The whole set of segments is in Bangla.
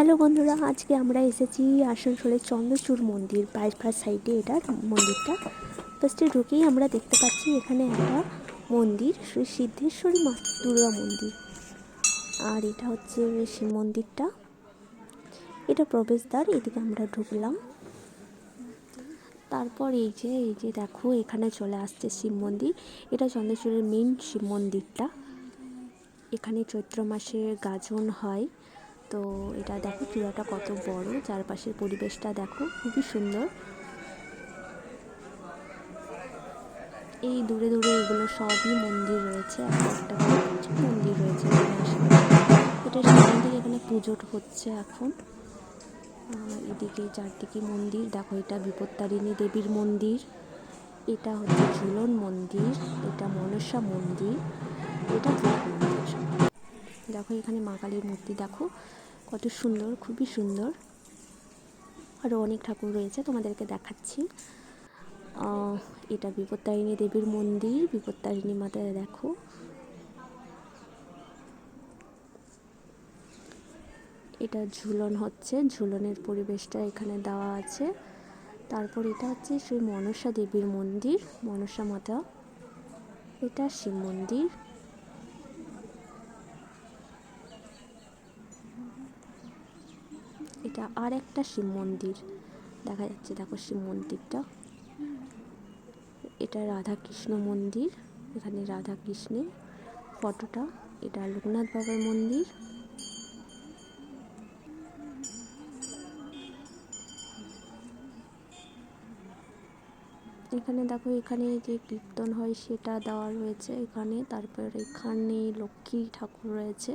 হ্যালো বন্ধুরা, আজকে আমরা এসেছি আসানসোলের চন্দ্রচূড় মন্দির বাইপাস সাইডে। এটা মন্দিরটা ফার্স্টে ঢুকেই আমরা দেখতে পাচ্ছি এখানে একটা মন্দির, শ্রী সিদ্ধেশ্বরী মা দুর্গা মন্দির। আর এটা হচ্ছে শিব মন্দিরটা, এটা প্রবেশদ্বার। এদিকে আমরা ঢুকলাম। তারপর এই যে দেখো এখানে চলে আসছে শিব মন্দির। এটা চন্দ্রচূড়ের মেন শিব মন্দিরটা। এখানে চৈত্র মাসে গাজন হয়। তো এটা দেখো চূড়াটা কত বড়, চারপাশের পরিবেশটা দেখো খুবই সুন্দর। এই দূরে দূরে এগুলো সবই মন্দির রয়েছে, একটা মন্দির রয়েছে এটা সামনের দিকে। এখানে পুজো হচ্ছে এখন। এদিকে চারদিকে মন্দির দেখো, এটা বিপত্তারিণী দেবীর মন্দির, এটা হচ্ছে ঝুলন মন্দির, এটা মনসা মন্দির, এটা ভূত মন্দির। দেখো এখানে মা কালীর মূর্তি দেখো কত সুন্দর, খুবই সুন্দর। আরও অনেক ঠাকুর রয়েছে, তোমাদেরকে দেখাচ্ছি। এটা বিপত্তারিণী দেবীর মন্দির, বিপত্তারিণী মাতা দেখো। এটা ঝুলন হচ্ছে, ঝুলনের পরিবেশটা এখানে দেওয়া আছে। তারপর এটা হচ্ছে শ্রী মনসা দেবীর মন্দির, মনসা মাতা। এটা শিব মন্দির। এটা আর একটা শিব মন্দির দেখা যাচ্ছে, দেখো শিব মন্দিরটা। এটা রাধা কৃষ্ণ মন্দির, এখানে রাধা কৃষ্ণের ফটোটা। এটা লোকনাথ বাবার মন্দির। এখানে দেখো, এখানে যে কীর্তন হয় সেটা দেওয়া রয়েছে এখানে। তারপর এখানে লক্ষ্মী ঠাকুর রয়েছে,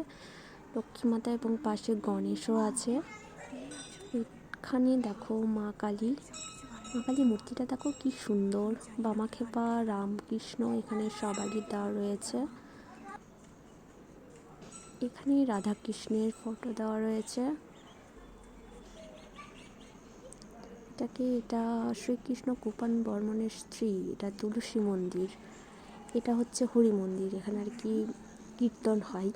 লক্ষ্মী মাতা, এবং পাশে গণেশও আছে। এখানে দেখো মা কালী, মা কালী মূর্তিটা দেখো কি সুন্দর। বামাক্ষেপা, রামকৃষ্ণ এখানে সবারই দেওয়া রয়েছে। এখানে রাধা কৃষ্ণের ফটো দেওয়া রয়েছে। এটা শ্রীকৃষ্ণ কুপান বর্মনের স্ত্রী, এটা তুলসী মন্দির। এটা হচ্ছে হরি মন্দির, এখানে আর কি কীর্তন হয়।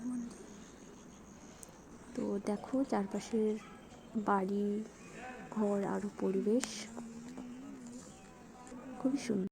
তো দেখো চারপাশের বাড়ি ঘর আরও পরিবেশ খুবই সুন্দর।